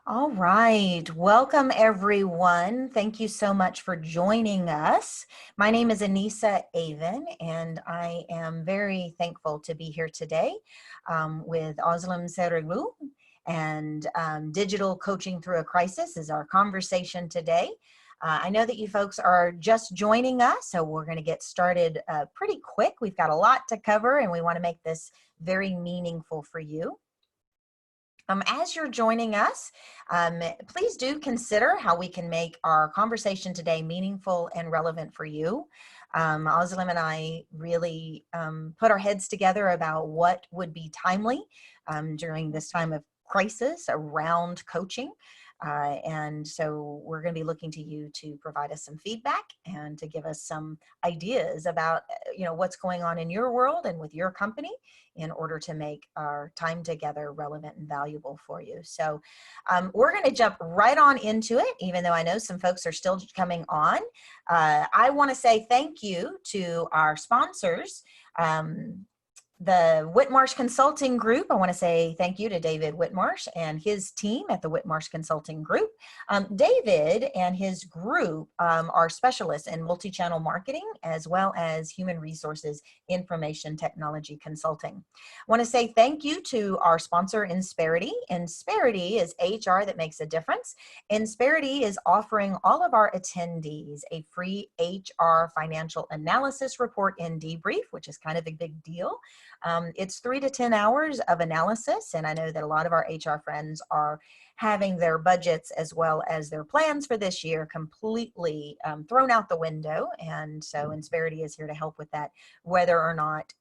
All right. Welcome, everyone. Thank you so much for joining us. My name is Anissa Avon, and I am very thankful to be here today with Ozlem Sarioglu. And Digital Coaching Through a Crisis is our conversation today. I know that you folks are just joining us, so we're going to get started pretty quick. We've got a lot to cover, and we want to make this very meaningful for you. As you're joining us, please do consider how we can make our conversation today meaningful and relevant for you. Ozlem and I really put our heads together about what would be timely during this time of crisis around coaching. And so we're going to be looking to you to provide us some feedback and to give us some ideas about, what's going on in your world and with your company in order to make our time together relevant and valuable for you. So we're going to jump right on into it, even though I know some folks are still coming on. I want to say thank you to our sponsors. The Whitmarsh Consulting Group. I want to say thank you to David Whitmarsh and his team at the Whitmarsh Consulting Group. David and his group are specialists in multi-channel marketing as well as human resources information technology consulting. I want to say thank you to our sponsor, Insperity. Insperity is HR that makes a difference. Insperity is offering all of our attendees a free HR financial analysis report and debrief, which is kind of a big deal. It's 3 to 10 hours of analysis, and I know that a lot of our HR friends are having their budgets as well as their plans for this year completely thrown out the window, and so Insperity is here to help with that, whether or not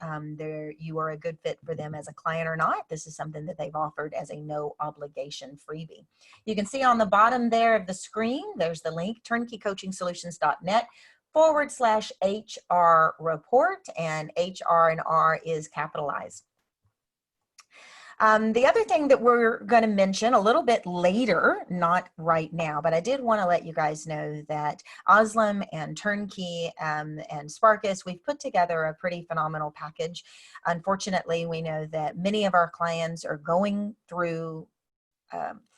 you are a good fit for them as a client or not. This is something that they've offered as a no obligation freebie. You can see on the bottom there of the screen, there's the link, TurnKeyCoachingSolutions.net /HR report, and HR and R is capitalized. The other thing that we're going to mention a little bit later, not right now, but I did want to let you guys know that Ozlem and TurnKey and Sparkus, we've put together a pretty phenomenal package. Unfortunately, we know that many of our clients are going through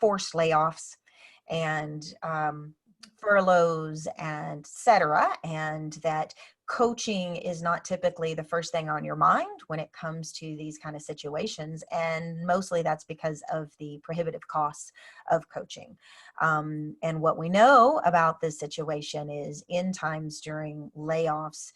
forced layoffs and furloughs and et cetera, and that coaching is not typically the first thing on your mind when it comes to these kind of situations, and mostly that's because of the prohibitive costs of coaching. And what we know about this situation is in times during layoffs,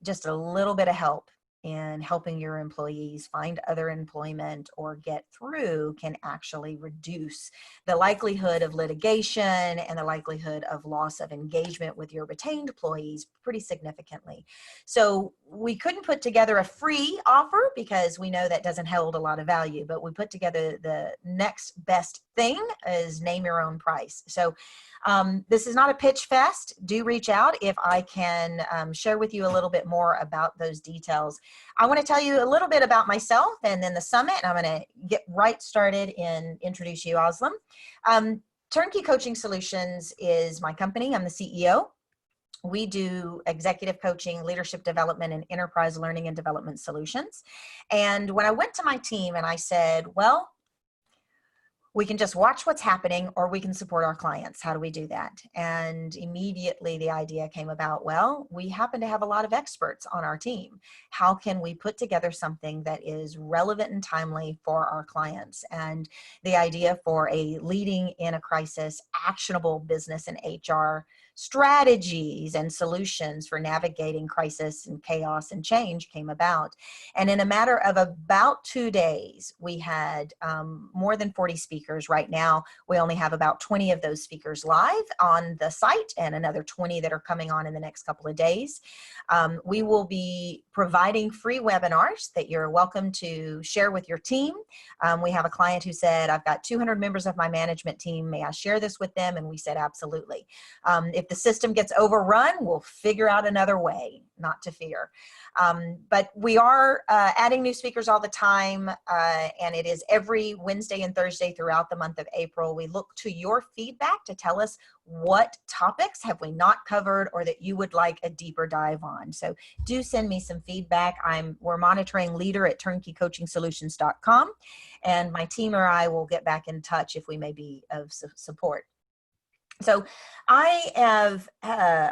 just a little bit of help in helping your employees find other employment or get through can actually reduce the likelihood of litigation and the likelihood of loss of engagement with your retained employees pretty significantly. So we couldn't put together a free offer because we know that doesn't hold a lot of value, but we put together the next best thing is name your own price. So this is not a pitch fest. Do reach out if I can share with you a little bit more about those details. I want to tell you a little bit about myself and then the summit. I'm going to get right started and introduce you, Ozlem. TurnKey Coaching Solutions is my company. I'm the CEO. We do executive coaching, leadership development, and enterprise learning and development solutions. And when I went to my team and I said, well, we can just watch what's happening or we can support our clients. How do we do that? And immediately the idea came about, well, we happen to have a lot of experts on our team. How can we put together something that is relevant and timely for our clients? And the idea for a leading in a crisis, actionable business and HR strategies and solutions for navigating crisis and chaos and change came about. And in a matter of about 2 days, we had more than 40 speakers. Right now, we only have about 20 of those speakers live on the site and another 20 that are coming on in the next couple of days. We will be providing free webinars that you're welcome to share with your team. We have a client who said, I've got 200 members of my management team. May I share this with them? And we said, absolutely. If the system gets overrun, we'll figure out another way, not to fear. But we are adding new speakers all the time, and it is every Wednesday and Thursday throughout the month of April. We look to your feedback to tell us what topics have we not covered or that you would like a deeper dive on. So do send me some feedback. We're monitoring leader at TurnKeyCoachingSolutions.com, and my team or I will get back in touch if we may be of support. So I have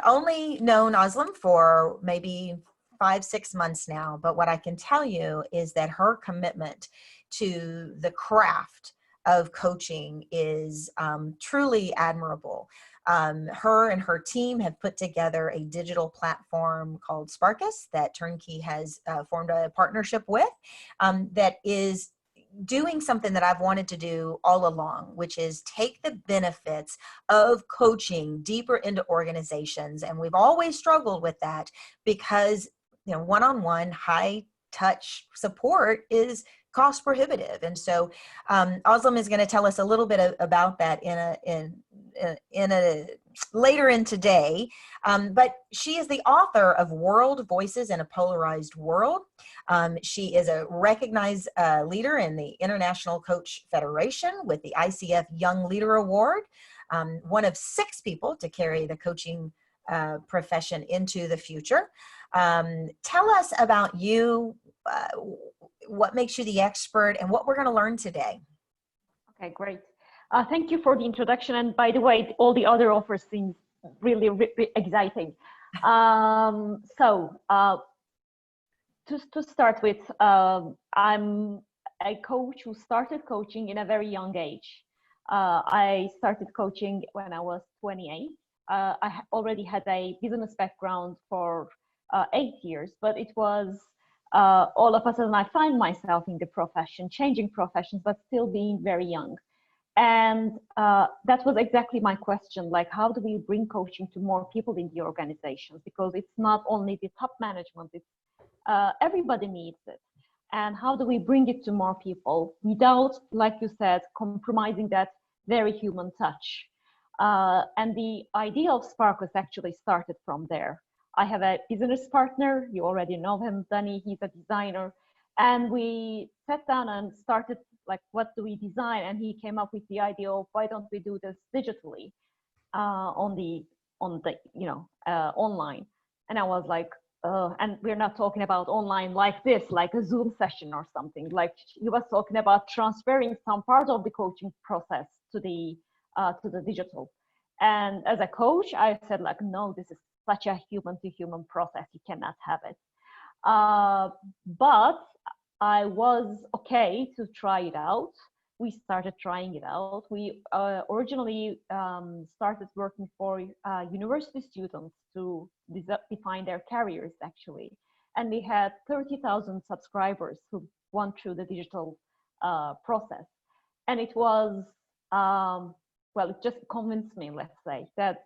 only known Ozlem for maybe 5-6 months now, but what I can tell you is that her commitment to the craft of coaching is truly admirable. Her and her team have put together a digital platform called Sparkus that TurnKey has formed a partnership with, that is doing something that I've wanted to do all along, which is take the benefits of coaching deeper into organizations. And we've always struggled with that because, you know, one-on-one high touch support is cost prohibitive. And so Ozlem is going to tell us a little bit about that in a later in today. But she is the author of World Voices in a Polarized World. She is a recognized leader in the International Coach Federation with the ICF Young Leader Award, one of 6 people to carry the coaching profession into the future. Tell us about you, what makes you the expert, and what we're going to learn today. Okay, great. Thank you for the introduction. And by the way, all the other offers seem really, really exciting. To start with, I'm a coach who started coaching in a very young age. I started coaching when I was 28. I already had a business background for 8 years, but it was all of a sudden I find myself in the profession, changing professions, but still being very young. And that was exactly my question, like, how do we bring coaching to more people in the organizations? Because it's not only the top management, it's everybody needs it. And how do we bring it to more people without, like you said, compromising that very human touch? And the idea of Sparkus actually started from there. I have a business partner, you already know him, Danny, he's a designer. And we sat down and started, like, what do we design? And he came up with the idea of, why don't we do this digitally on the online? And I was like, and we're not talking about online like this, like a Zoom session or something. Like, he was talking about transferring some part of the coaching process to the digital. And as a coach, I said, like, no, this is such a human-to-human process. You cannot have it. But I was okay to try it out. We started trying it out. We originally started working for university students to define their careers, actually. And we had 30,000 subscribers who went through the digital process. And it was, well, it just convinced me, let's say, that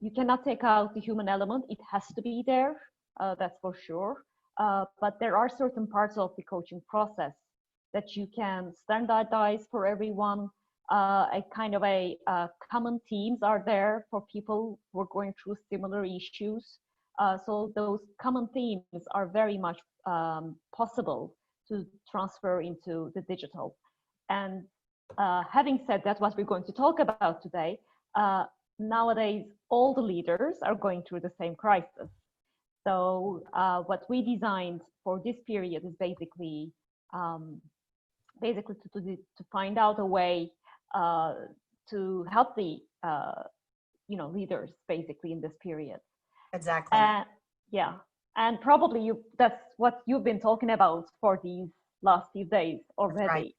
you cannot take out the human element. It has to be there, that's for sure. But there are certain parts of the coaching process that you can standardize for everyone. A kind of common themes are there for people who are going through similar issues. So those common themes are very much possible to transfer into the digital. And having said that, what we're going to talk about today, nowadays, all the leaders are going through the same crisis. So what we designed for this period is basically to find out a way to help the leaders basically in this period. Exactly. Yeah, and probably that's what you've been talking about for these last few days already. That's right.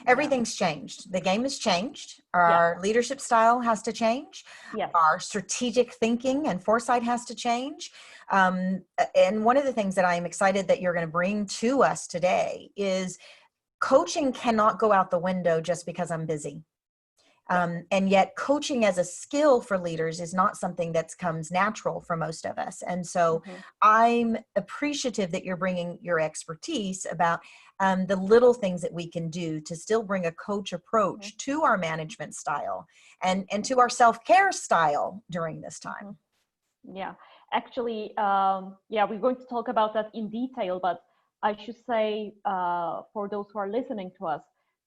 Everything's changed. The game has changed. Our leadership style has to change. Yes. Our strategic thinking and foresight has to change. And one of the things that I am excited that you're going to bring to us today is coaching cannot go out the window just because I'm busy. And yet coaching as a skill for leaders is not something that comes natural for most of us. And so I'm appreciative that you're bringing your expertise about the little things that we can do to still bring a coach approach to our management style and to our self-care style during this time. Yeah, actually, yeah, we're going to talk about that in detail, but I should say for those who are listening to us,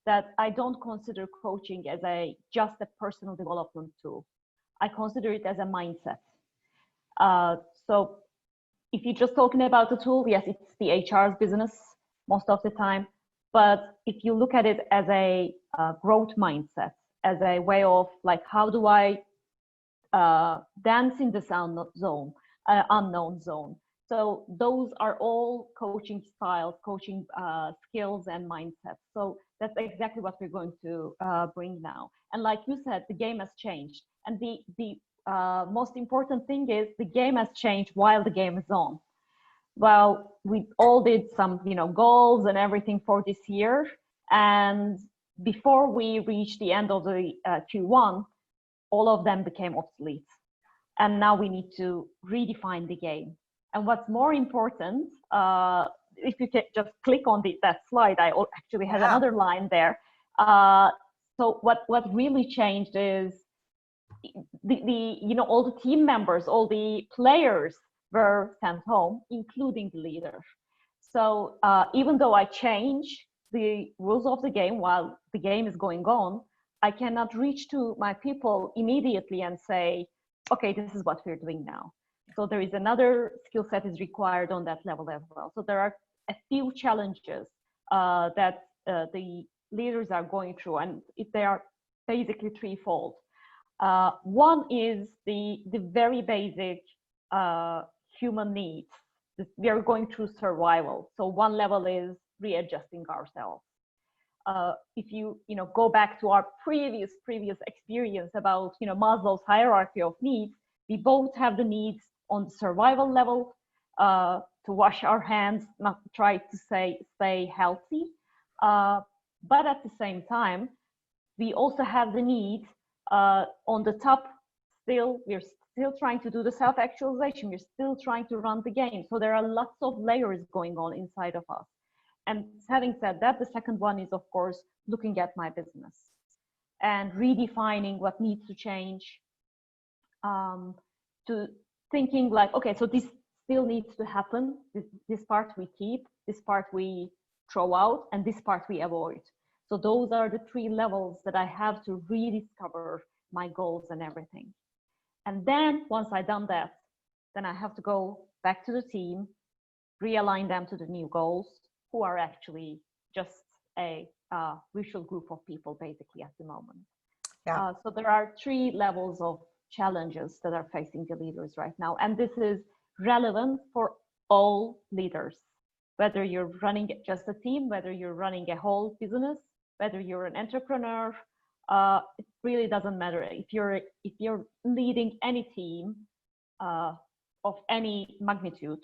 that I don't consider coaching as just a personal development tool. I consider it as a mindset. So if you're just talking about the tool, yes, it's the HR's business most of the time. But if you look at it as a growth mindset, as a way of like, how do I dance in this unknown zone? So those are all coaching styles, coaching skills and mindsets. So that's exactly what we're going to bring now. And like you said, the game has changed. And the most important thing is the game has changed while the game is on. Well, we all did some, goals and everything for this year. And before we reached the end of the Q1, all of them became obsolete. And now we need to redefine the game. And what's more important, if you can just click on that slide, I actually had another line there. So what really changed is all the team members, all the players were sent home, including the leader. So even though I change the rules of the game while the game is going on, I cannot reach to my people immediately and say, okay, this is what we're doing now. So there is another skill set is required on that level as well. So there are a few challenges that the leaders are going through, and they are basically threefold. One is the very basic human needs. We are going through survival. So one level is readjusting ourselves. If you go back to our previous experience about Maslow's hierarchy of needs, we both have the needs on the survival level to wash our hands, not try to stay healthy, but at the same time, we also have the need on the top. We're still trying to do the self-actualization. We're still trying to run the game. So there are lots of layers going on inside of us. And having said that, the second one is, of course, looking at my business and redefining what needs to change, to thinking like, okay, so this still needs to happen. This part we keep, this part we throw out, and this part we avoid. So those are the three levels that I have to rediscover my goals and everything. And then once I've done that, then I have to go back to the team, realign them to the new goals, who are actually just a virtual group of people basically at the moment. Yeah. So there are three levels of challenges that are facing the leaders right now. And this is relevant for all leaders, whether you're running just a team, whether you're running a whole business, whether you're an entrepreneur, it really doesn't matter. If you're leading any team of any magnitude,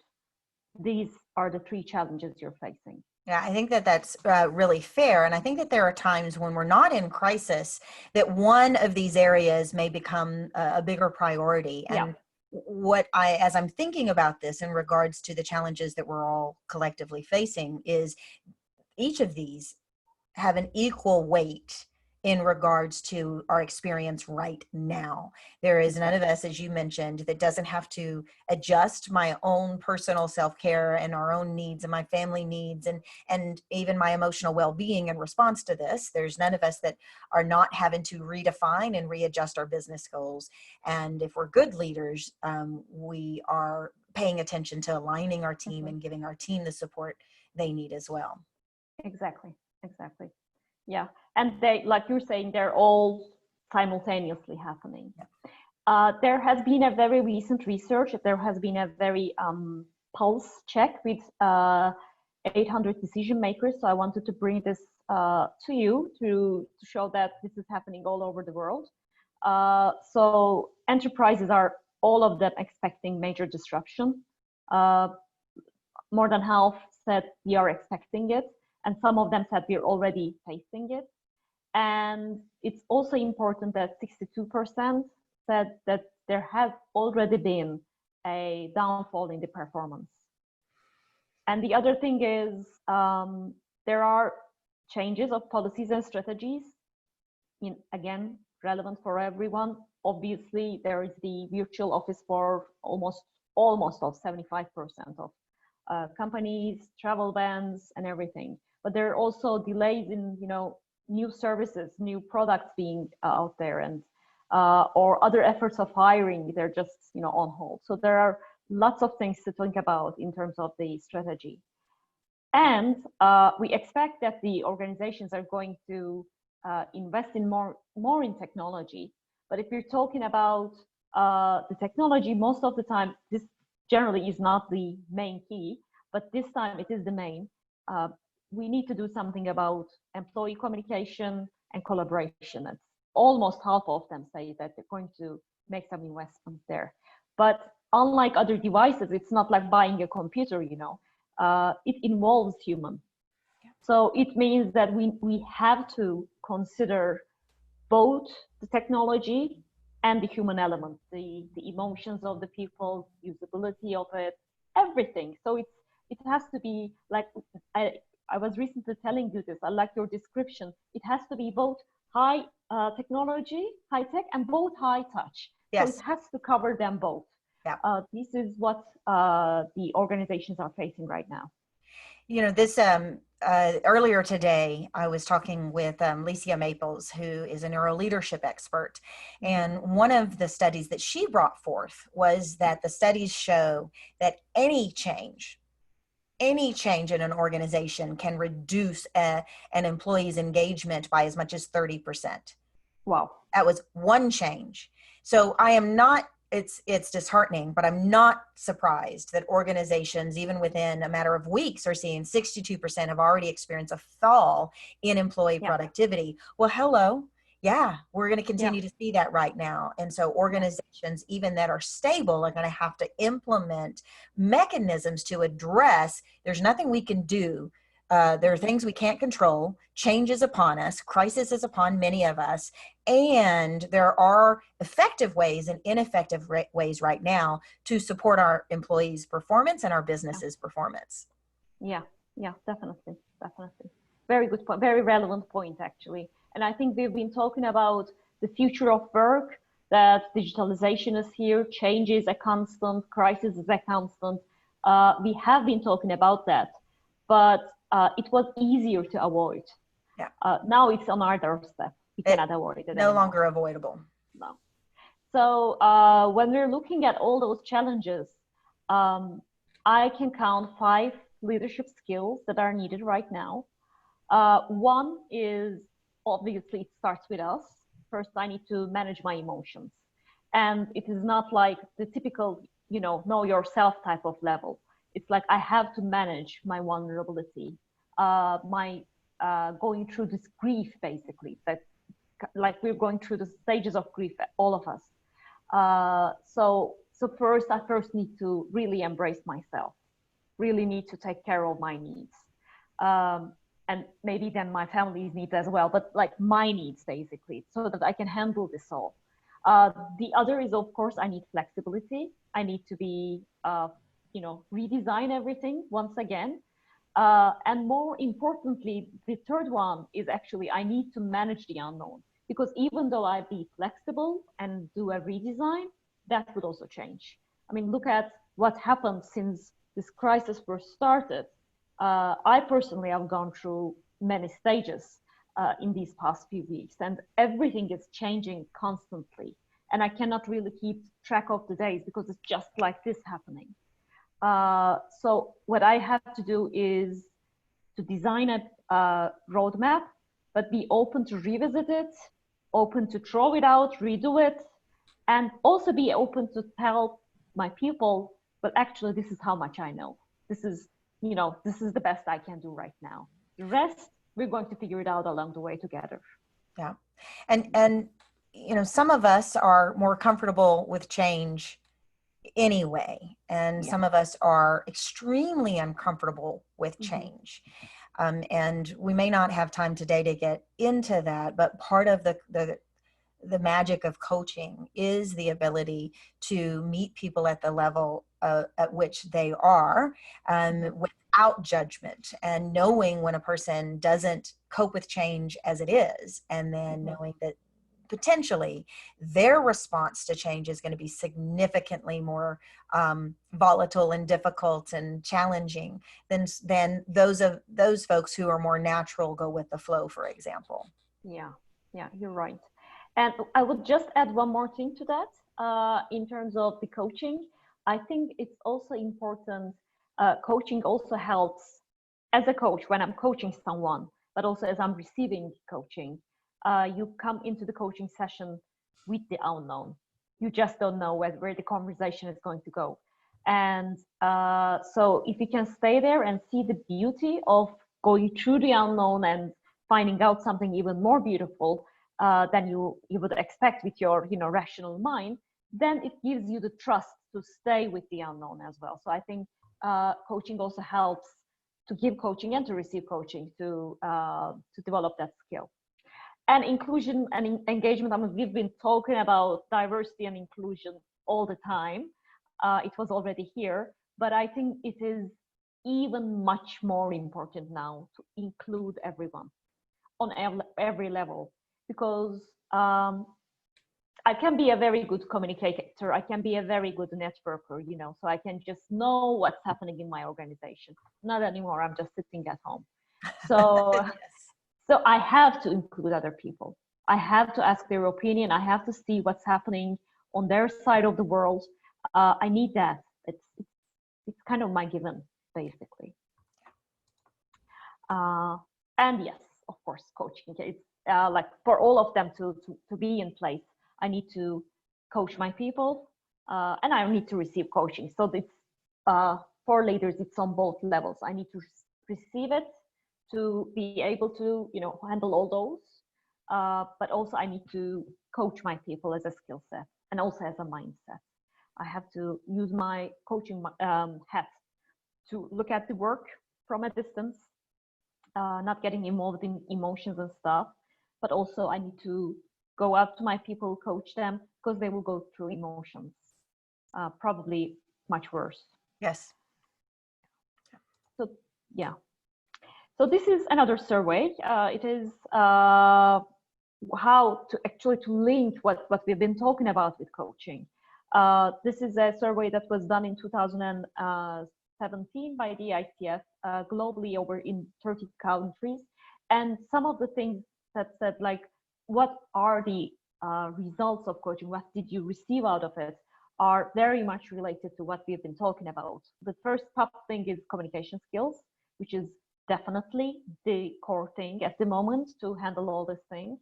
these are the three challenges you're facing. Yeah, I think that that's really fair. And I think that there are times when we're not in crisis that one of these areas may become a bigger priority. And as I'm thinking about this in regards to the challenges that we're all collectively facing, is each of these have an equal weight in regards to our experience right now. There is none of us, as you mentioned, that doesn't have to adjust my own personal self-care and our own needs and my family needs and even my emotional well-being in response to this. There's none of us that are not having to redefine and readjust our business goals. And if we're good leaders, we are paying attention to aligning our team and giving our team the support they need as well. Exactly. Yeah. And they, like you're saying, they're all simultaneously happening. There has been a very recent research. There has been a very pulse check with 800 decision makers. So I wanted to bring this to you to show that this is happening all over the world. So enterprises are all of them expecting major disruption. More than half said we are expecting it. And some of them said we're already facing it. And it's also important that 62% said that there has already been a downfall in the performance. And the other thing is there are changes of policies and strategies, again, relevant for everyone. Obviously, there is the virtual office for almost of 75% of companies, travel bans, and everything. But there are also delays in, new services, new products being out there, and or other efforts of hiring. They're just, on hold. So there are lots of things to think about in terms of the strategy. And we expect that the organizations are going to invest in more in technology. But if you're talking about the technology, most of the time, this generally is not the main key, but this time it is the main. We need to do something about employee communication and collaboration. It's almost half of them say that they're going to make some investments there. But unlike other devices, it's not like buying a computer, it involves human. So it means that we have to consider both the technology and the human element, the emotions of the people, usability of it, everything. So it has to be like, I was recently telling you this, I like your description. It has to be both high technology, high tech, and both high touch. Yes. So it has to cover them both. Yeah. This is what the organizations are facing right now. This earlier today, I was talking with Licia Maples, who is a neuroleadership expert. And one of the studies that she brought forth was that the studies show that any change in an organization can reduce an employee's engagement by as much as 30%. Wow. That was one change. So I am not, it's disheartening, but I'm not surprised that organizations, even within a matter of weeks, are seeing 62% have already experienced a fall in employee productivity. Well, hello. Yeah, we're going to continue to see that right now. And so organizations, even that are stable, are going to have to implement mechanisms to address, there's nothing we can do. There are things we can't control. Change is upon us. Crisis is upon many of us. And there are effective ways and ineffective ways right now to support our employees' performance and our businesses' performance. Yeah, definitely. Very good point. Very relevant point, actually. And I think we've been talking about the future of work, that digitalization is here, change is a constant, crisis is a constant. We have been talking about that, but it was easier to avoid. Yeah. Now it's on our doorstep. We cannot avoid it. No longer avoidable. No. So when we're looking at all those challenges, I can count 5 leadership skills that are needed right now. One is, obviously, it starts with us. First, I need to manage my emotions. And it is not like the typical, know yourself type of level. It's like I have to manage my vulnerability, my going through this grief, basically, that like we're going through the stages of grief, all of us. So first, I need to really embrace myself, really need to take care of my needs. And maybe then my family's needs as well, but like my needs, basically, so that I can handle this all. The other is, of course, I need flexibility. I need to be, redesign everything once again. And more importantly, the third one is actually, I need to manage the unknown, because even though I be flexible and do a redesign, that would also change. I mean, look at what happened since this crisis first started. I personally have gone through many stages in these past few weeks, and everything is changing constantly. And I cannot really keep track of the days because it's just like this happening. So what I have to do is to design a roadmap, but be open to revisit it, open to throw it out, redo it, and also be open to tell my people, but actually this is how much I know. This is the best I can do right now. The rest, we're going to figure it out along the way together. Yeah. And some of us are more comfortable with change anyway, and some of us are extremely uncomfortable with change. And we may not have time today to get into that, but part of the magic of coaching is the ability to meet people at the level at which they are, without judgment, and knowing when a person doesn't cope with change as it is, and then knowing that potentially their response to change is going to be significantly more volatile and difficult and challenging than those folks who are more natural, go with the flow, for example. Yeah, yeah, you're right. And I would just add one more thing to that. In terms of the coaching, I think it's also important. Coaching also helps as a coach when I'm coaching someone, but also as I'm receiving coaching. You come into the coaching session with the unknown. You just don't know where the conversation is going to go. And so if you can stay there and see the beauty of going through the unknown and finding out something even more beautiful than you would expect with your rational mind, then it gives you the trust to stay with the unknown as well. So I think coaching also helps to give coaching and to receive coaching to develop that skill. And inclusion and engagement. I mean, we've been talking about diversity and inclusion all the time. It was already here, but I think it is even much more important now to include everyone on every level, because I can be a very good communicator. I can be a very good networker, so I can just know what's happening in my organization. Not anymore. I'm just sitting at home. So, Yes. so I have to include other people. I have to ask their opinion. I have to see what's happening on their side of the world. I need that. It's kind of my given, basically. And yes, of course, coaching. It's like for all of them to be in place, I need to coach my people, and I need to receive coaching. So it's for leaders, it's on both levels. I need to receive it to be able to handle all those, but also I need to coach my people as a skill set and also as a mindset. I have to use my coaching hat to look at the work from a distance, not getting involved in emotions and stuff, but also I need to go out to my people, coach them, because they will go through emotions, probably much worse. Yes. So yeah. So this is another survey. It is how to actually to link what we've been talking about with coaching. This is a survey that was done in 2017 by the ICF, globally over in 30 countries. And some of the things that said, like, what are the results of coaching? What did you receive out of it? Are very much related to what we've been talking about. The first top thing is communication skills, which is definitely the core thing at the moment to handle all these things.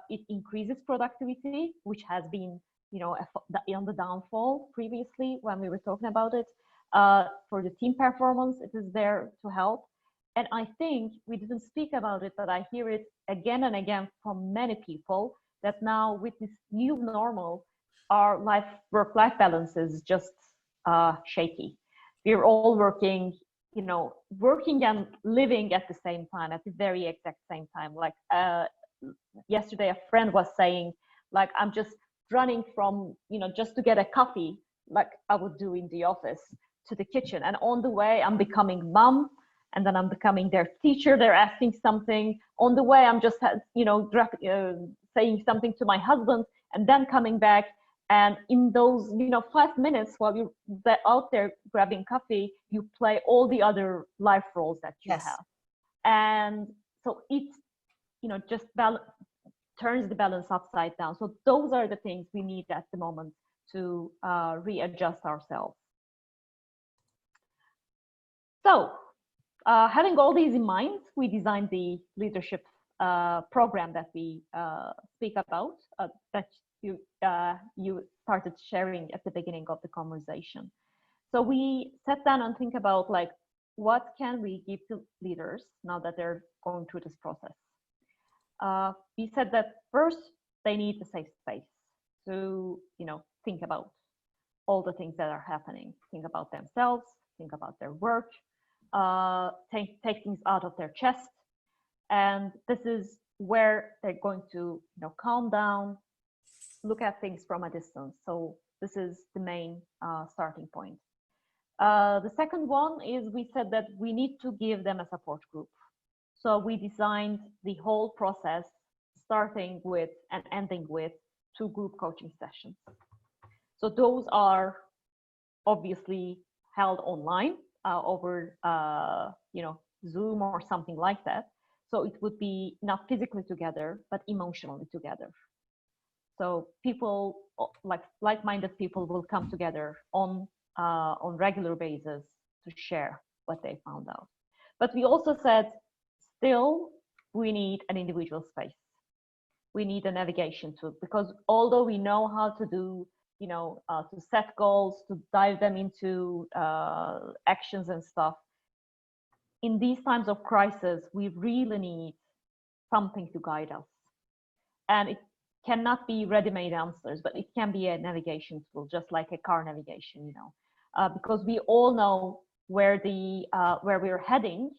It increases productivity, which has been on the downfall previously when we were talking about it. For the team performance, it is there to help. And I think we didn't speak about it, but I hear it again and again from many people that now with this new normal, our work-life balance is just shaky. We're all working and living at the same time, at the very exact same time. Like yesterday, a friend was saying, like, I'm just running from, just to get a coffee, like I would do in the office, to the kitchen. And on the way, I'm becoming mom, and then I'm becoming their teacher. They're asking something. On the way, I'm just, saying something to my husband, and then coming back. And in those, 5 minutes while you're out there grabbing coffee, you play all the other life roles that you Yes. have. And so it's, just turns the balance upside down. So those are the things we need at the moment to readjust ourselves. So having all these in mind, we designed the leadership program that we speak about, that you started sharing at the beginning of the conversation. So we sat down and think about, like, what can we give to leaders now that they're going through this process? We said that first they need a safe space to think about all the things that are happening, think about themselves, think about their work, take things out of their chest. And this is where they're going to, calm down, look at things from a distance. So this is the main starting point. The second one is we said that we need to give them a support group. So we designed the whole process, starting with and ending with 2 group coaching sessions. So those are obviously held online over, Zoom or something like that. So it would be not physically together, but emotionally together. So people, like-minded people, will come together on regular basis to share what they found out. But we also said, still, we need an individual space. We need a navigation tool, because although we know how to do, to set goals, to dive them into actions and stuff, in these times of crisis, we really need something to guide us. And it cannot be ready-made answers, but it can be a navigation tool, just like a car navigation, because we all know where we're heading,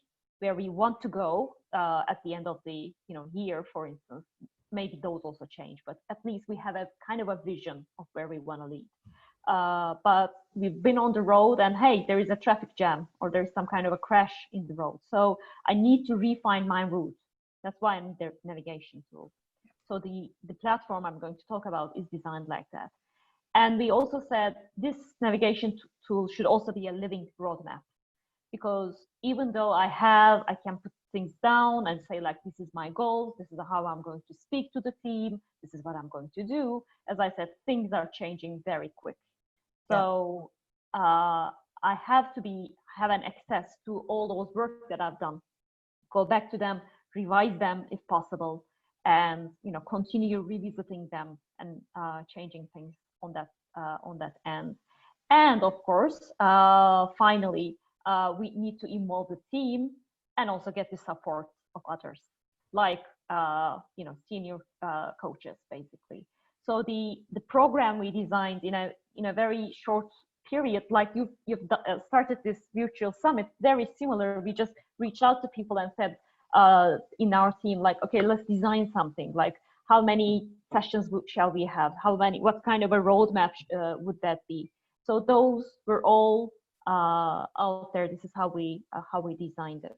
where we want to go at the end of the year, for instance. Maybe those also change, but at least we have a kind of a vision of where we want to lead. But we've been on the road and hey, there is a traffic jam or there's some kind of a crash in the road. So I need to refine my route. That's why I need the navigation tool. So the platform I'm going to talk about is designed like that. And we also said this navigation tool should also be a living roadmap, because even though I can put things down and say, like, this is my goal, this is how I'm going to speak to the team, this is what I'm going to do. As I said, things are changing very quick. So I have to have an access to all those work that I've done, go back to them, revise them if possible, and continue revisiting them and changing things on that end. And of course, finally, we need to involve the team and also get the support of others, like senior coaches, basically. So the program we designed in a very short period, like you've started this virtual summit, very similar. We just reached out to people and said in our team, like, okay, let's design something. Like, how many sessions shall we have? What kind of a roadmap would that be? So those were all out there. This is how we designed it.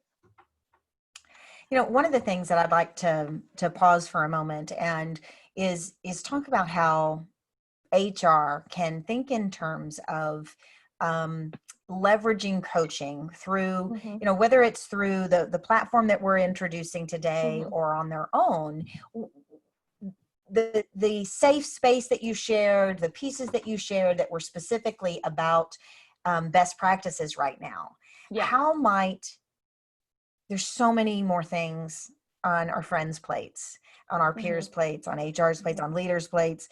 One of the things that I'd like to pause for a moment and is talk about how HR can think in terms of leveraging coaching through, whether it's through the platform that we're introducing today or on their own. The safe space that you shared, the pieces that you shared that were specifically about best practices right now. How might, there's so many more things on our friends' plates, on our peers' plates, on HR's plates, on leaders' plates,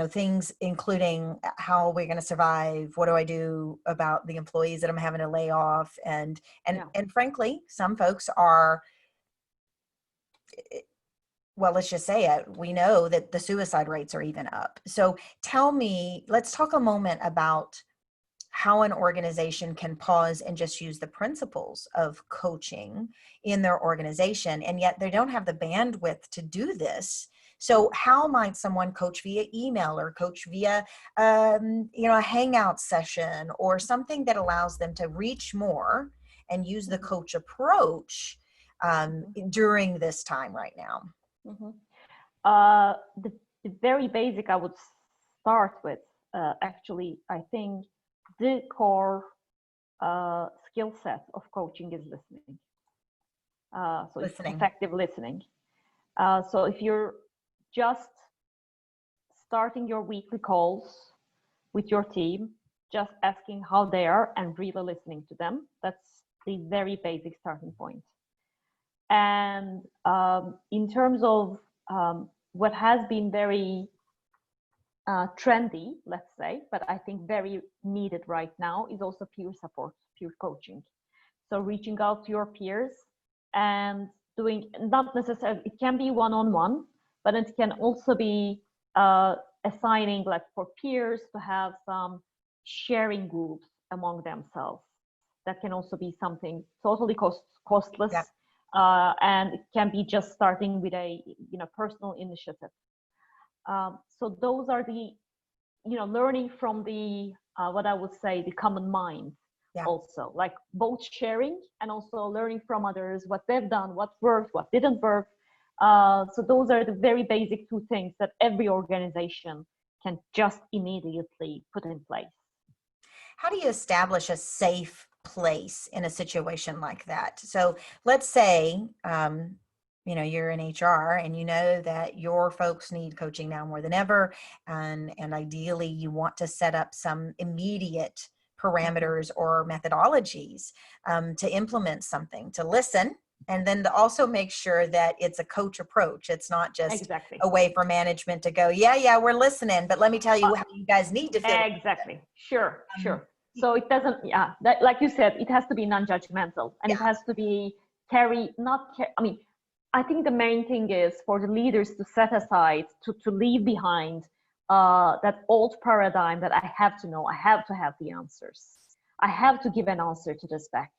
things including how we're going to survive. What do I do about the employees that I'm having to lay off? And frankly, some folks are, well, let's just say it. We know that the suicide rates are even up. So let's talk a moment about how an organization can pause and just use the principles of coaching in their organization, and yet they don't have the bandwidth to do this. So how might someone coach via email or coach via, a hangout session or something that allows them to reach more and use the coach approach during this time right now? The very basic I would start with, actually, I think the core skill set of coaching is listening. It's effective listening. So if you're just starting your weekly calls with your team, just asking how they are and really listening to them, that's the very basic starting point. And in terms of what has been very trendy, let's say, but I think very needed right now, is also peer support, peer coaching. So reaching out to your peers and doing, not necessarily, it can be one-on-one, but it can also be assigning, like, for peers to have some sharing groups among themselves. that can also be something totally costless. Yeah. And it can be just starting with a personal initiative. So those are the learning from the what I would say the common mind. Yeah. Also, like both sharing and also learning from others what they've done, what worked, what didn't work. So those are the very basic two things that every organization can just immediately put in place. How do you establish a safe place in a situation like that? So let's say, you're in HR and you know that your folks need coaching now more than ever. And ideally you want to set up some immediate parameters or methodologies to implement something, to listen, and then to also make sure that it's a coach approach. It's not just Exactly. a way for management to go, yeah, we're listening, but let me tell you how you guys need to feel. Exactly. Sure. So it doesn't, like you said, it has to be non-judgmental, and it has to be I think the main thing is for the leaders to set aside, to leave behind that old paradigm that I have to know, I have to have the answers. I have to give an answer to this back.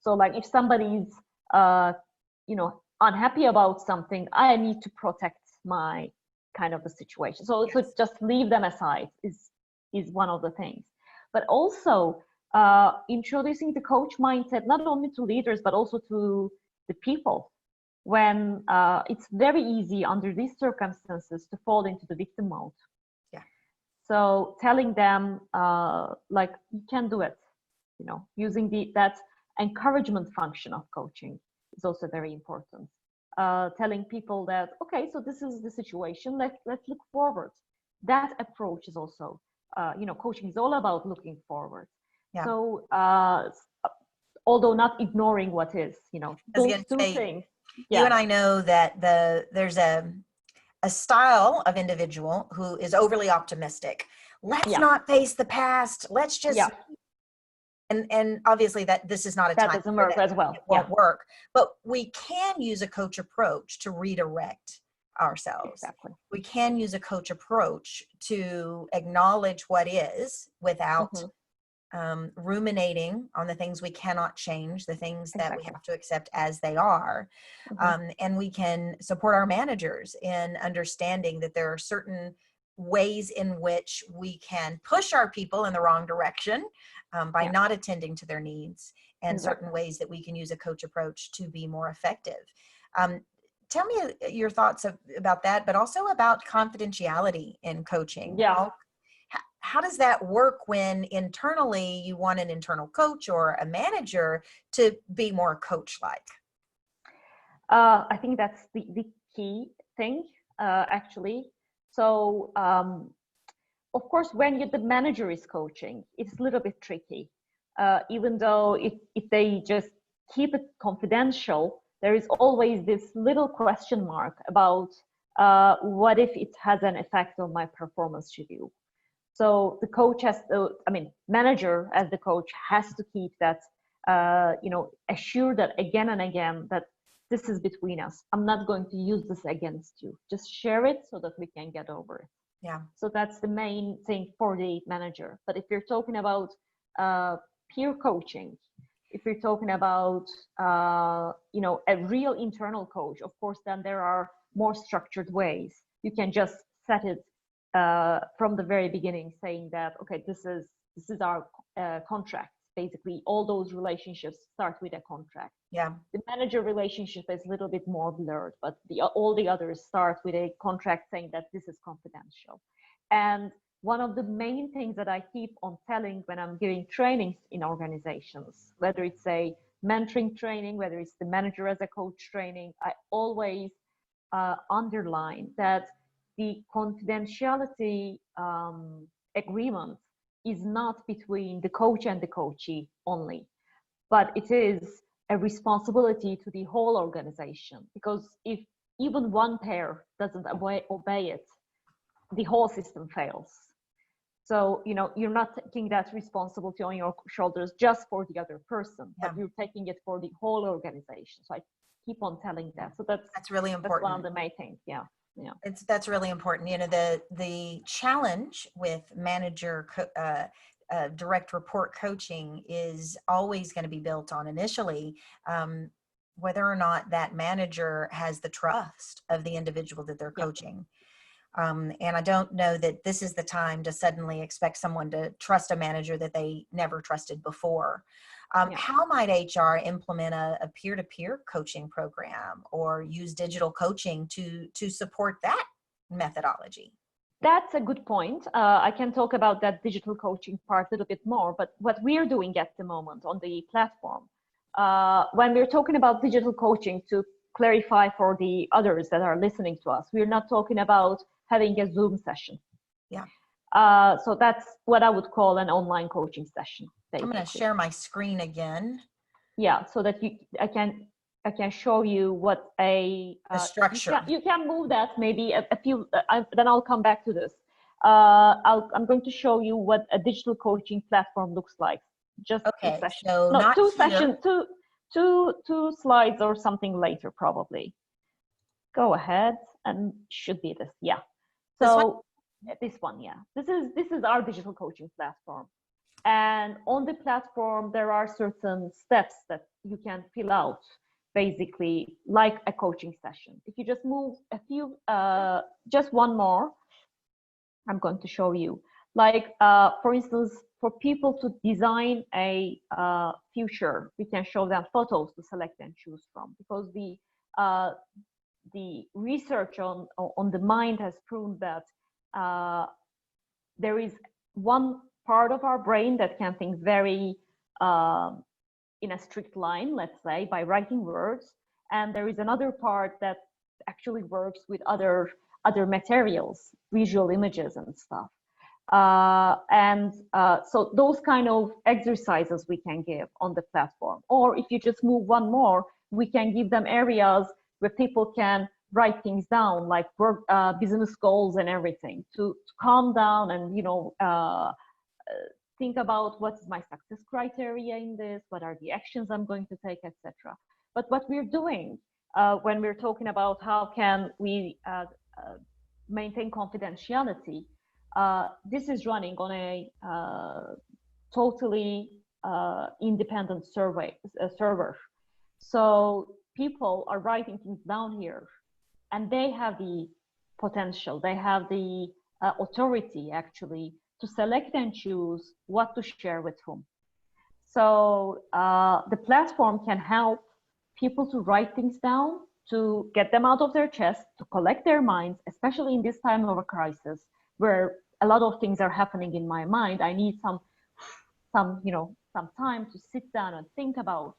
So like if somebody's, unhappy about something, I need to protect my kind of the situation. So just leave them aside is one of the things. But also introducing the coach mindset, not only to leaders, but also to the people. When it's very easy under these circumstances to fall into the victim mode. Yeah. So telling them like you can do it, using that encouragement function of coaching is also very important. Telling people that, okay, so this is the situation, let's look forward. That approach is also, coaching is all about looking forward. Yeah. So although not ignoring what is, those two things. Yeah. You and I know that there's a style of individual who is overly optimistic. Let's not face the past. Let's just, and obviously that this is not a time that doesn't work as well. It won't work, but we can use a coach approach to redirect ourselves. Exactly. We can use a coach approach to acknowledge what is without ruminating on the things we cannot change, the things that we have to accept as they are. And we can support our managers in understanding that there are certain ways in which we can push our people in the wrong direction by not attending to their needs, and certain ways that we can use a coach approach to be more effective. Tell me your thoughts about that, but also about confidentiality in coaching. Yeah. How does that work when internally you want an internal coach or a manager to be more coach-like? I think that's the key thing, actually. So, of course, when the manager is coaching, it's a little bit tricky. Even though if they just keep it confidential, there is always this little question mark about what if it has an effect on my performance review. So the coach manager as the coach has to keep that, assure that again and again that this is between us. I'm not going to use this against you. Just share it so that we can get over it. Yeah. So that's the main thing for the manager. But if you're talking about peer coaching, if you're talking about, a real internal coach, of course, then there are more structured ways. You can just set it from the very beginning, saying that, okay, this is our contract. Basically, all those relationships start with a contract. Yeah. The manager relationship is a little bit more blurred, but all the others start with a contract saying that this is confidential. And one of the main things that I keep on telling when I'm giving trainings in organizations, whether it's a mentoring training, whether it's the manager as a coach training, I always underline that the confidentiality agreement is not between the coach and the coachee only, but it is a responsibility to the whole organization, because if even one pair doesn't obey it, the whole system fails. So, you're not taking that responsibility on your shoulders just for the other person, but you're taking it for the whole organization. So I keep on telling that. So that's really important. That's one of the main things. Yeah. That's really important. The challenge with manager direct report coaching is always going to be built on initially whether or not that manager has the trust of the individual that they're coaching. And I don't know that this is the time to suddenly expect someone to trust a manager that they never trusted before. How might HR implement a peer-to-peer coaching program or use digital coaching to support that methodology? That's a good point. I can talk about that digital coaching part a little bit more, but what we're doing at the moment on the platform, when we're talking about digital coaching, to clarify for the others that are listening to us, we're not talking about having a Zoom session. Yeah. So that's what I would call an online coaching session. Basically. I'm going to share my screen again. Yeah, so that I can show you what the structure. You can move that maybe a few. Then I'll come back to this. I'm going to show you what a digital coaching platform looks like. Just okay. 2 sessions. So no, not 2 here. sessions. Two slides or something later probably. Go ahead, and should be this. Yeah. So this one, yeah. This is our digital coaching platform. And on the platform, there are certain steps that you can fill out, basically like a coaching session. If you just move a few, just one more, I'm going to show you. Like, for instance, for people to design a future, we can show them photos to select and choose from, because the research on the mind has proven that there is one part of our brain that can think very in a strict line, let's say, by writing words, and there is another part that actually works with other materials, visual images and stuff. So those kind of exercises we can give on the platform. Or if you just move one more, we can give them areas where people can write things down, like work, business goals and everything, to calm down and, think about what's my success criteria in this, what are the actions I'm going to take, etc. But what we're doing when we're talking about how can we maintain confidentiality, this is running on a totally independent server. So people are writing things down here, and they have the potential, they have the authority actually to select and choose what to share with whom. So the platform can help people to write things down, to get them out of their chest, to collect their minds, especially in this time of a crisis where a lot of things are happening in my mind. I need some time to sit down and think about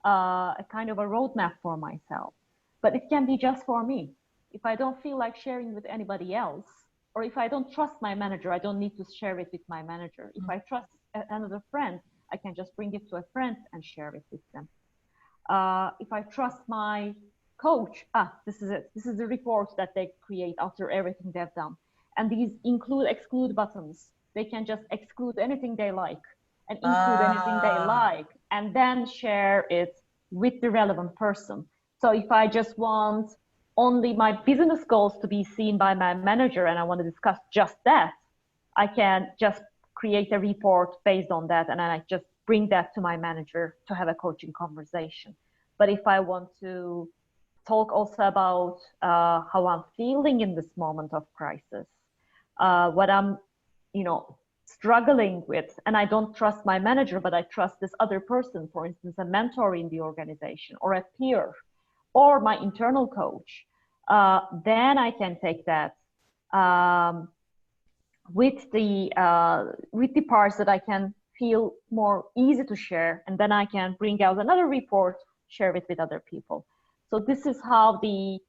a kind of a roadmap for myself. But it can be just for me. If I don't feel like sharing with anybody else, or if I don't trust my manager, I don't need to share it with my manager. If I trust another friend, I can just bring it to a friend and share it with them. If I trust my coach, this is it. This is the report that they create after everything they've done. And these include, exclude buttons. They can just exclude anything they like and include anything they like, and then share it with the relevant person. So if I just want only my business goals to be seen by my manager and I want to discuss just that, I can just create a report based on that, and I just bring that to my manager to have a coaching conversation. But if I want to talk also about how I'm feeling in this moment of crisis, what I'm, struggling with, and I don't trust my manager, but I trust this other person, for instance, a mentor in the organization or a peer or my internal coach, then I can take that with the parts that I can feel more easy to share, and then I can bring out another report, share it with other people. So this is how the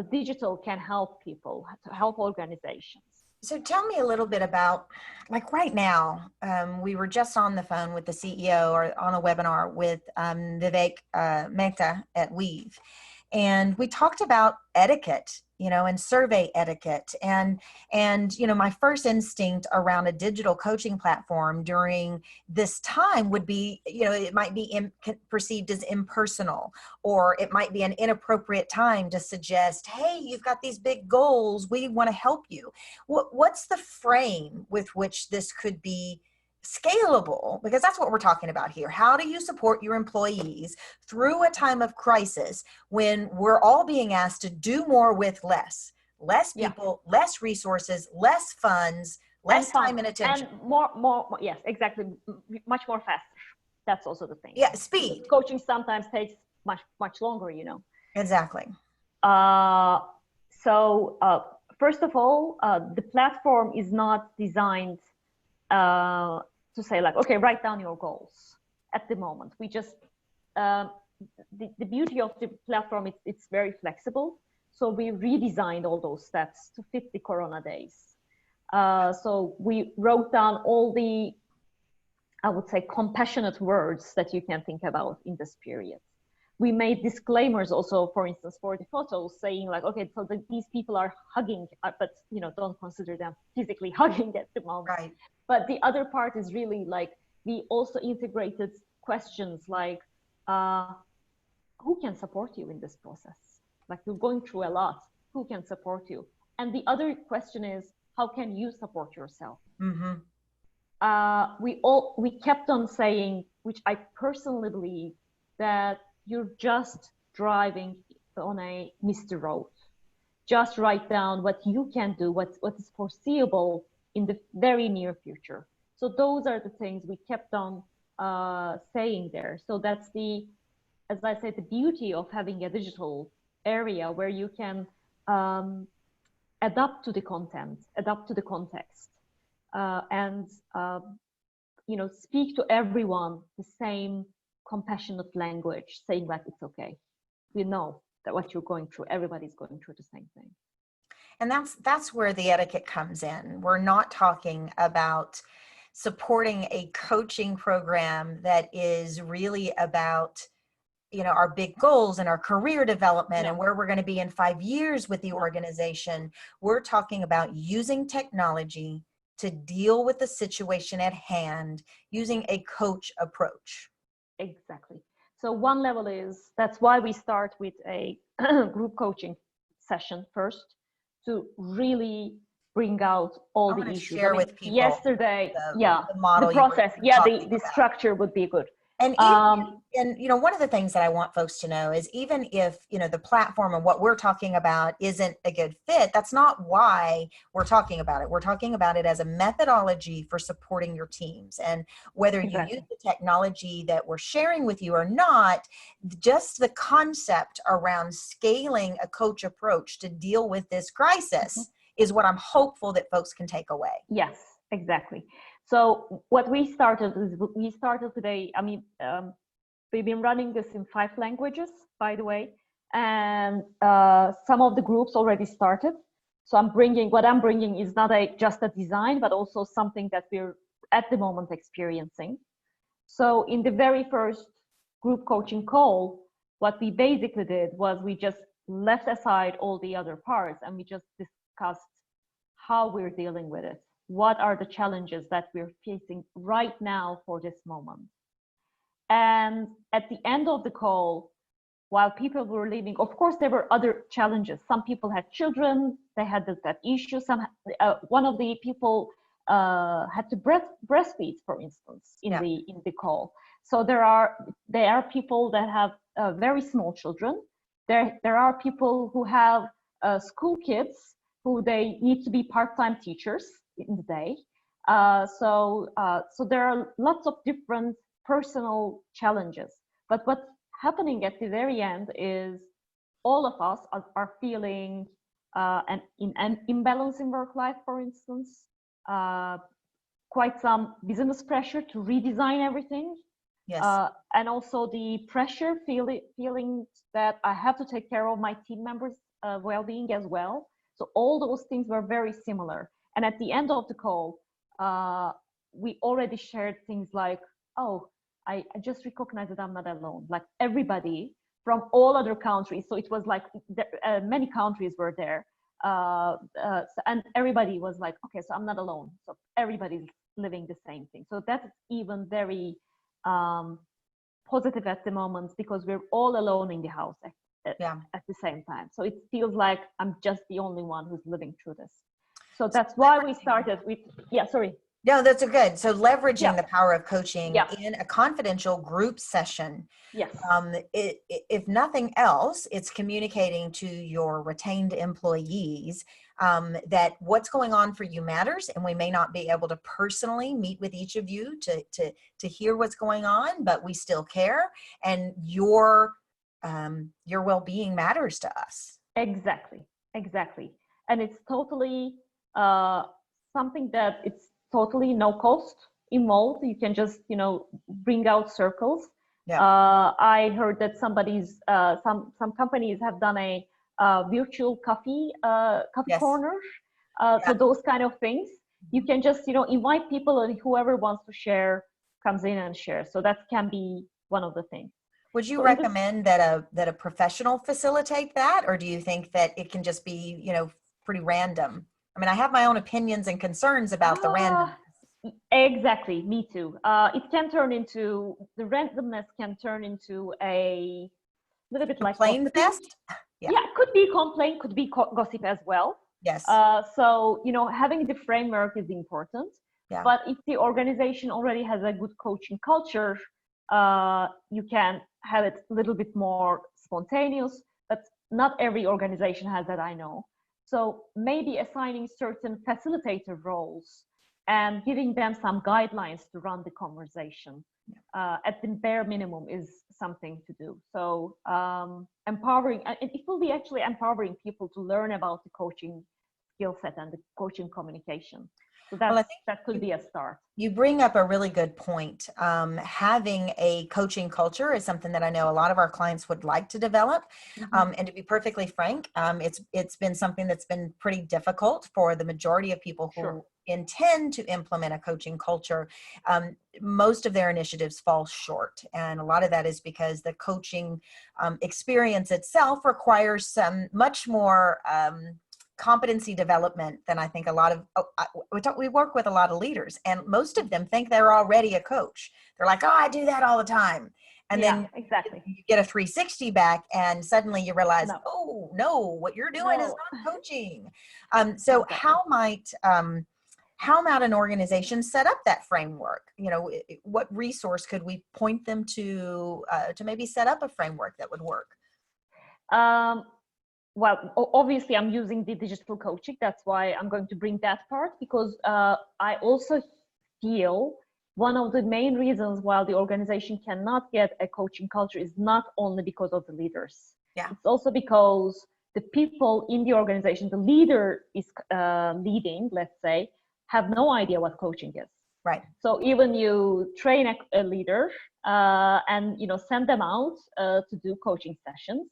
digital can help people, to help organizations. So tell me a little bit about, like right now, we were just on the phone with the CEO or on a webinar with Vivek Mehta at Weave. And we talked about etiquette, and survey etiquette. And my first instinct around a digital coaching platform during this time would be, it might be perceived as impersonal, or it might be an inappropriate time to suggest, hey, you've got these big goals, we want to help you. What's the frame with which this could be scalable, because that's what we're talking about here. How do you support your employees through a time of crisis when we're all being asked to do more with less? Less Yeah. people, less resources, less funds, less time and attention. And more, yes, exactly. Much more faster. That's also the thing. Yeah, speed. Coaching sometimes takes much longer, Exactly. So first of all, the platform is not designed to say like, okay, write down your goals at the moment. We just, the beauty of the platform, it's very flexible. So we redesigned all those steps to fit the Corona days. So we wrote down all the, I would say, compassionate words that you can think about in this period. We made disclaimers also, for instance, for the photos, saying like, okay, so these people are hugging, but don't consider them physically hugging at the moment. Right. But the other part is really like, we also integrated questions like, who can support you in this process? Like, you're going through a lot. Who can support you? And the other question is, how can you support yourself? Mm-hmm. We kept on saying, which I personally believe, that you're just driving on a misty road. Just write down what you can do, what is foreseeable in the very near future. So those are the things we kept on saying there. So that's the, as I said, the beauty of having a digital area where you can adapt to the content, adapt to the context, and speak to everyone the same compassionate language, saying like, it's okay. We know that what you're going through, everybody's going through the same thing. And that's where the etiquette comes in. We're not talking about supporting a coaching program that is really about, our big goals and our career development and where we're going to be in 5 years with the organization. We're talking about using technology to deal with the situation at hand, using a coach approach. Exactly. So one level is, that's why we start with a group coaching session first, to really bring out all the issues. Share with people yesterday, the model, the process, the structure would be good. And one of the things that I want folks to know is, even if, the platform and what we're talking about isn't a good fit, that's not why we're talking about it. We're talking about it as a methodology for supporting your teams. And whether you use the technology that we're sharing with you or not, just the concept around scaling a coach approach to deal with this crisis is what I'm hopeful that folks can take away. Yes, exactly. So what we started today, we've been running this in 5 languages, by the way, and some of the groups already started. So what I'm bringing is not just a design, but also something that we're at the moment experiencing. So in the very first group coaching call, what we basically did was we just left aside all the other parts and we just discussed how we're dealing with it. What are the challenges that we're facing right now for this moment? And at the end of the call, while people were leaving, of course, there were other challenges. Some people had children, they had that issue. One of the people had to breastfeed, for instance, in the call. So there are people that have very small children. There are people who have school kids who they need to be part-time teachers in the day. So there are lots of different personal challenges. But what's happening at the very end is all of us are feeling an imbalance in work life, for instance, quite some business pressure to redesign everything. Yes. And also the pressure, feeling that I have to take care of my team members' well-being as well. So all those things were very similar. And at the end of the call, we already shared things like, I just recognize that I'm not alone. Like everybody from all other countries. So it was like many countries were there. And everybody was like, okay, so I'm not alone. So everybody's living the same thing. So that's even very positive at the moment, because we're all alone in the house at the same time. So it feels like I'm just the only one who's living through this. So that's why we started with, sorry. No, that's a good. So leveraging Yeah. the power of coaching Yeah. in a confidential group session. Yes. If nothing else, it's communicating to your retained employees that what's going on for you matters, and we may not be able to personally meet with each of you to hear what's going on, but we still care, and your well-being matters to us. Exactly. Exactly. And it's totally uh, something that it's totally no cost involved. You can just, bring out circles. Yeah. I heard that some companies have done a virtual coffee Yes. corner. So Yeah. those kind of things, you can just, invite people, and whoever wants to share comes in and shares. So that can be one of the things. Would you So in this, recommend that a professional facilitate that, or do you think that it can just be, pretty random? I mean, I have my own opinions and concerns about the random. exactly, me too. It can turn into, the randomness can turn into a little bit like Complain gossiping. fest? Yeah. Yeah, could be complaint, could be gossip as well. Yes. So, having the framework is important. Yeah. But if the organization already has a good coaching culture, you can have it a little bit more spontaneous. But not every organization has that, I know. So maybe assigning certain facilitator roles and giving them some guidelines to run the conversation at the bare minimum is something to do. So empowering, and it will be actually empowering people to learn about the coaching skill set and the coaching communication. So Well, I that could think be a start. you bring up a really good point. Having a coaching culture is something that I know a lot of our clients would like to develop. Mm-hmm. And to be perfectly frank, it's been something that's been pretty difficult for the majority of people Sure. who intend to implement a coaching culture. Most of their initiatives fall short, and a lot of that is because the coaching experience itself requires some much more competency development than I think a lot of, we work with a lot of leaders, and most of them think they're already a coach. They're like, oh, I do that all the time. And Yeah, then exactly. you get a 360 back, and suddenly you realize, No, oh no, what you're doing is no, not coaching. So exactly. how might an organization set up that framework? What resource could we point them to maybe set up a framework that would work? Um, well, obviously I'm using the digital coaching. That's why I'm going to bring that part, because I also feel one of the main reasons why the organization cannot get a coaching culture is not only because of the leaders. Yeah. It's also because the people in the organization, the leader is leading, let's say, have no idea what coaching is. Right. So even you train a leader and send them out to do coaching sessions,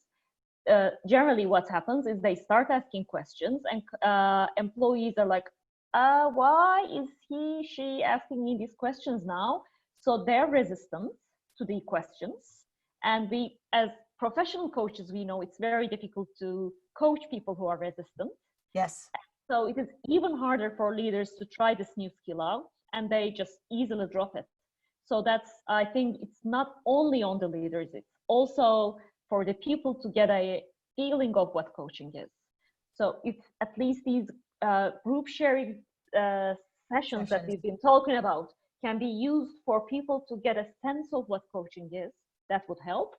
generally what happens is they start asking questions, and employees are like, why is she asking me these questions now? So they're resistant to the questions. And we, as professional coaches, we know it's very difficult to coach people who are resistant. Yes. So it is even harder for leaders to try this new skill out, and they just easily drop it. So I think it's not only on the leaders, it's also for the people to get a feeling of what coaching is. So if at least these group sharing sessions that we've been talking about can be used for people to get a sense of what coaching is, that would help.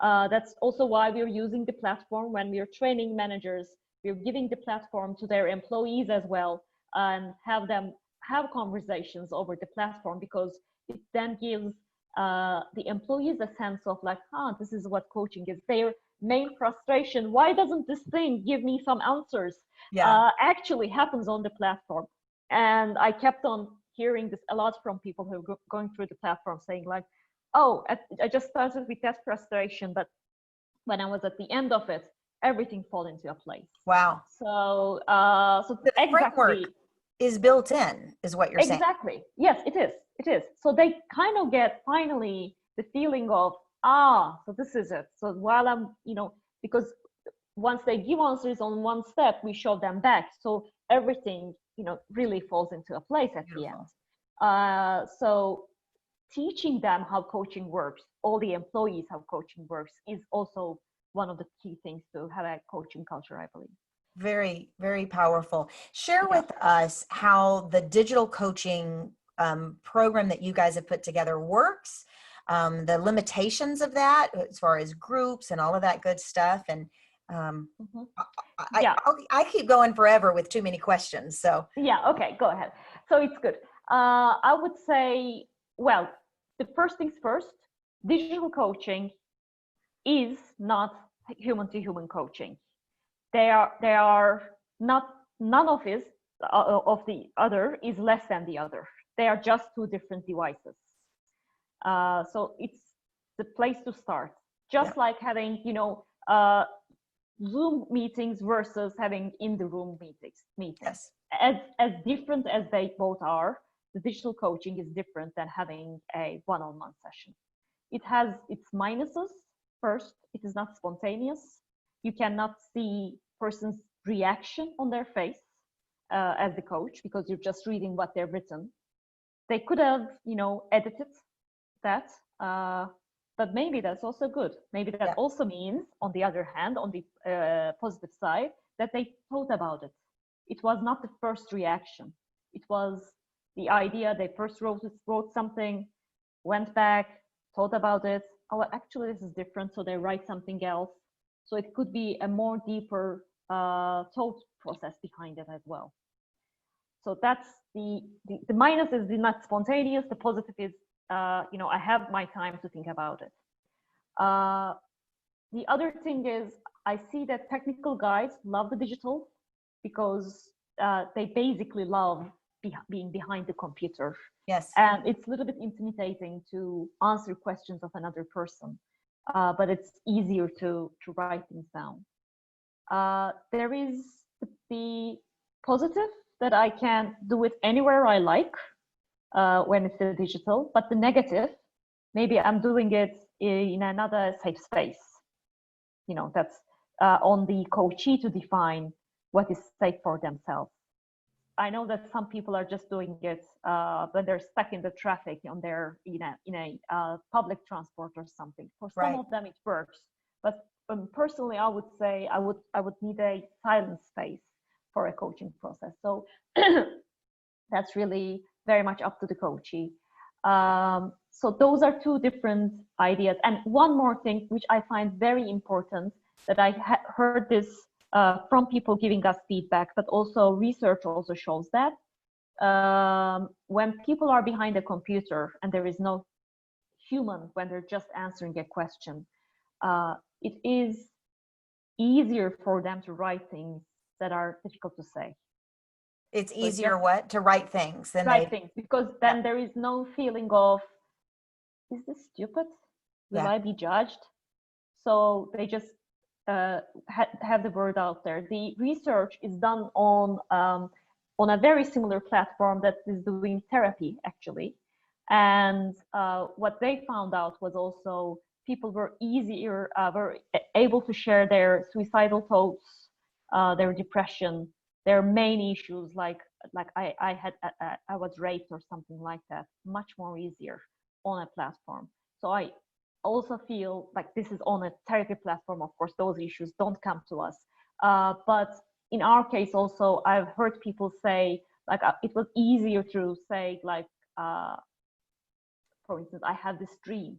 That's also why we're using the platform when we're training managers. We're giving the platform to their employees as well, and have them have conversations over the platform, because it then gives the employees a sense of like, this is what coaching is. Their main frustration, why doesn't this thing give me some answers, actually happens on the platform. And I kept on hearing this a lot from people who are going through the platform, saying like, oh, I just started with that frustration, but when I was at the end of it, everything fall into a place. Wow. So The exactly. framework is built in, is what you're saying. Exactly. Yes, it is. It is. So they kind of get finally the feeling of, so this is it. So while I'm, because once they give answers on one step, we show them back. So everything, really falls into a place at the end. So teaching them how coaching works, all the employees how coaching works, is also one of the key things to have a coaching culture, I believe. Very, very powerful. Share Yeah. with us how the digital coaching program that you guys have put together works, the limitations of that as far as groups and all of that good stuff. And um, Mhm. I, Yeah. I keep going forever with too many questions. So Yeah. Okay. Go ahead. So it's good. I would say, well, the first things first, digital coaching is not human to human coaching. They are not, none of the other is less than the other. They are just two different devices. So it's the place to start. yeah, Just like having, Zoom meetings versus having in the room meetings. yes, As different as they both are, the digital coaching is different than having a one-on-one session. It has its minuses. First, it is not spontaneous. You cannot see person's reaction on their face as the coach, because you're just reading what they've written. They could have, edited that, but maybe that's also good. Maybe that yeah, also means, on the other hand, on the positive side, that they thought about it. It was not the first reaction. It was the idea. They first wrote something, went back, thought about it. Oh, actually, this is different. So they write something else. So it could be a more deeper thought process behind it as well. So that's the minus is the not spontaneous. The positive is, I have my time to think about it. Uh, the other thing is, I see that technical guys love the digital because they basically love being behind the computer. yes. And it's a little bit intimidating to answer questions of another person, but it's easier to write things down. There is the positive that I can do it anywhere I like when it's a digital, but the negative, maybe I'm doing it in another safe space. That's on the coachee to define what is safe for themselves. I know that some people are just doing it when they're stuck in the traffic on their in a public transport or something. For some Right. of them, it works, but personally, I would say I would need a silent space for a coaching process. So that's really very much up to the coachee. So those are two different ideas. And one more thing, which I find very important, that I heard this from people giving us feedback, but also research also shows that when people are behind a computer and there is no human, when they're just answering a question, it is easier for them to write things that are difficult to say. It's So it just easier what to write things than write they. things, because Yeah, then there is no feeling of, is this stupid? Will yeah, I be judged? So they just have the word out there. The research is done on a very similar platform that is doing therapy, actually. And what they found out was also people were able to share their suicidal thoughts, their depression, their main issues, like I was raped or something like that, much more easier on a platform. So I also feel like this is on a therapy platform. Of course, those issues don't come to us. But in our case, also, I've heard people say, like, it was easier to say, like, for instance, I have this dream,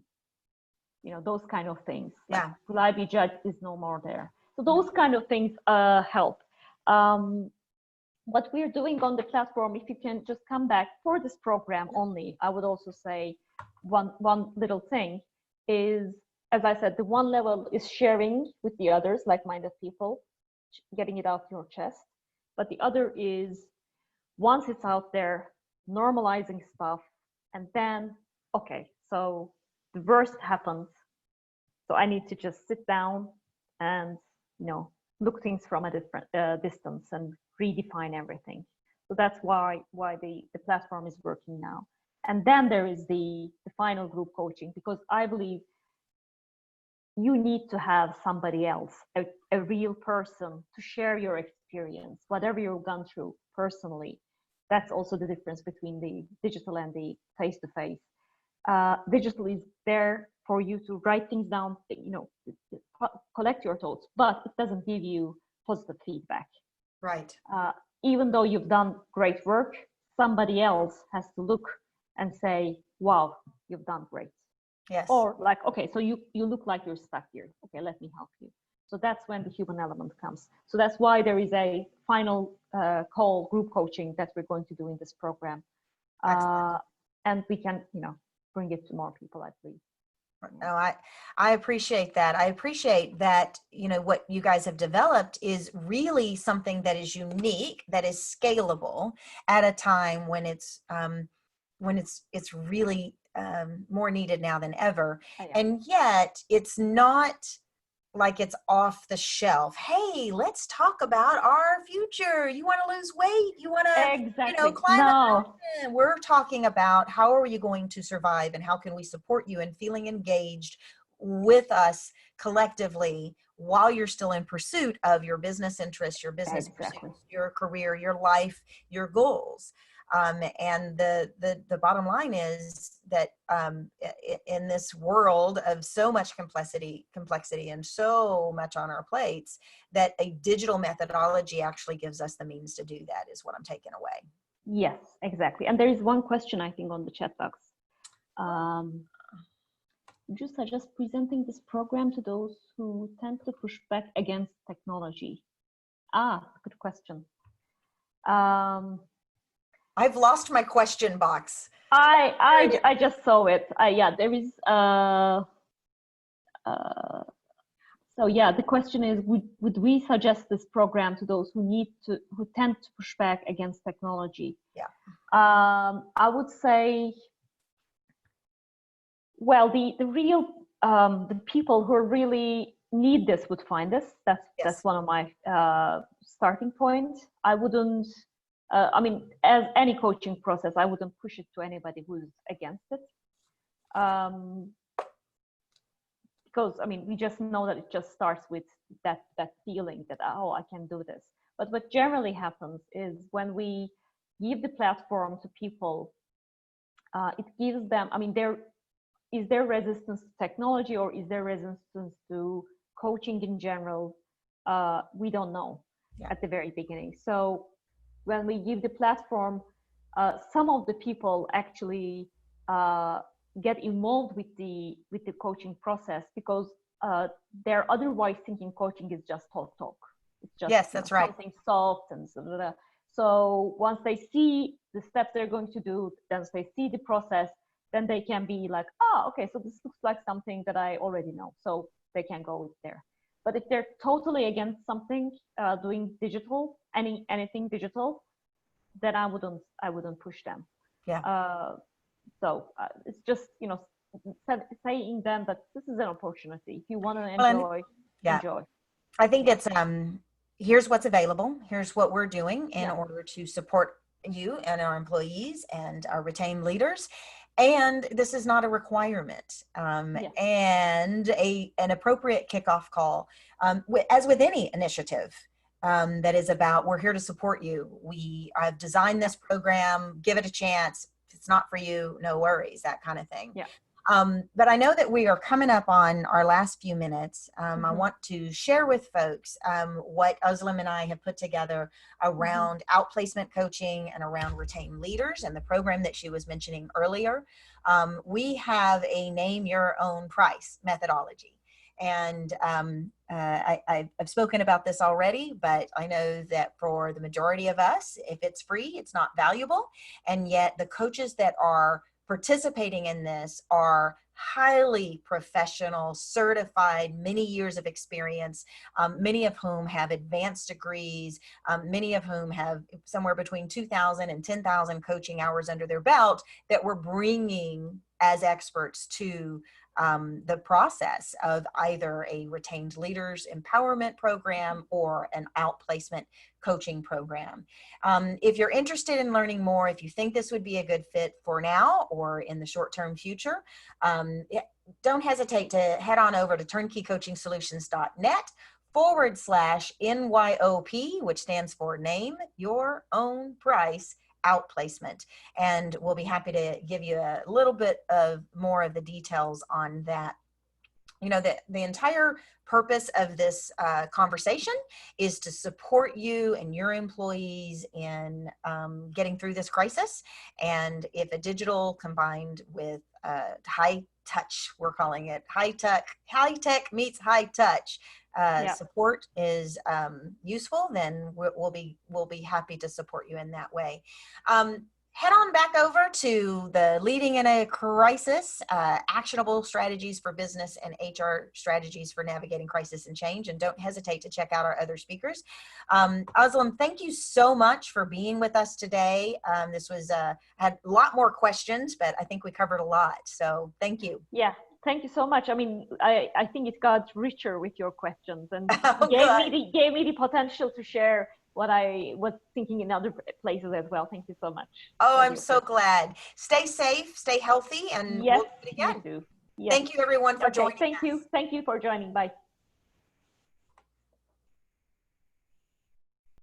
those kind of things. Like, yeah. will I be judged is no more there. So those kind of things help. What we're doing on the platform, if you can just come back for this program only, I would also say one little thing is, as I said, the one level is sharing with the others, like-minded people, getting it out your chest. But the other is, once it's out there, normalizing stuff, and then, okay, so the worst happens. So I need to just sit down and, look things from a different distance and redefine everything. So that's why the platform is working now. And then there is the final group coaching, because I believe you need to have somebody else, a real person, to share your experience, whatever you've gone through personally. That's also the difference between the digital and the face-to-face. Digital is there for you to write things down, collect your thoughts, but it doesn't give you positive feedback. Right. Even though you've done great work, somebody else has to look and say, wow, you've done great. Yes. Or like, okay, so you look like you're stuck here. Okay, let me help you. So that's when the human element comes. So that's why there is a final call, group coaching, that we're going to do in this program. Excellent. And we can, bring it to more people, I believe. No, I appreciate that. I appreciate that, what you guys have developed is really something that is unique, that is scalable at a time when it's really more needed now than ever. Oh, yeah. And yet it's not like it's off the shelf. Hey, let's talk about our future. You want to lose weight? You want to, Exactly. climb a No, mountain? We're talking about how are you going to survive and how can we support you in feeling engaged with us collectively while you're still in pursuit of your business interests, your business exactly. pursuits, your career, your life, your goals. And the bottom line is that in this world of so much complexity and so much on our plates, that a digital methodology actually gives us the means to do that, is what I'm taking away. Yes, exactly. And there is one question, I think, on the chat box. Would you suggest presenting this program to those who tend to push back against technology? Good question. I've lost my question box. I just saw it. Yeah, there is. So yeah, the question is, would we suggest this program to those who tend to push back against technology? Yeah. I would say, well, the real the people who really need this would find this. That's one of my starting points. I wouldn't. I mean, as any coaching process, I wouldn't push it to anybody who's against it. Because I mean, we just know that it just starts with that feeling that, oh, I can do this. But what generally happens is when we give the platform to people, it gives them. I mean, is there resistance to technology, or is there resistance to coaching in general? We don't know at the very beginning. So when we give the platform, some of the people actually get involved with the coaching process because they're otherwise thinking coaching is just talk. It's just that's right. something soft and so. So once they see the steps they're going to do, then they see the process, then they can be like, oh, okay, so this looks like something that I already know. So they can go there. But if they're totally against something, doing digital, anything digital, then I wouldn't push them. Yeah. So it's just, saying them that this is an opportunity. If you want to enjoy, enjoy. I think it's here's what's available. Here's what we're doing in order to support you and our employees and our retained leaders. And this is not a requirement. And an appropriate kickoff call, as with any initiative that is about, we're here to support you. I've designed this program, give it a chance. If it's not for you, no worries, that kind of thing. Yeah. But I know that we are coming up on our last few minutes. I want to share with folks what Ozlem and I have put together around outplacement coaching and around retained leaders and the program that she was mentioning earlier. We have a name your own price methodology. And I've spoken about this already, but I know that for the majority of us, if it's free, it's not valuable. And yet the coaches that are participating in this are highly professional, certified, many years of experience, many of whom have advanced degrees, many of whom have somewhere between 2,000 and 10,000 coaching hours under their belt that we're bringing as experts to the process of either a retained leaders empowerment program or an outplacement coaching program. If you're interested in learning more, if you think this would be a good fit for now or in the short-term future, don't hesitate to head on over to turnkeycoachingsolutions.net/NYOP, which stands for Name Your Own Price Outplacement. And we'll be happy to give you a little bit of more of the details on that You know, the entire purpose of this conversation is to support you and your employees in getting through this crisis. And if a digital combined with high touch, we're calling it high tech meets high touch Yeah. support is useful, then we'll be happy to support you in that way. Head on back over to the Leading in a Crisis, actionable strategies for business and HR strategies for navigating crisis and change. And don't hesitate to check out our other speakers. Ozlem, thank you so much for being with us today. This was, had a lot more questions, but I think we covered a lot. So thank you. Yeah. Thank you so much. I mean, I think it got richer with your questions and Oh, gave me the potential to share what I was thinking in other places as well. Thank you so much. Oh, I'm so glad. Stay safe, stay healthy, and Yes, we'll do it you again. too. Yes. Thank you, everyone, for Okay. joining Thank us. you. Thank you for joining. Bye.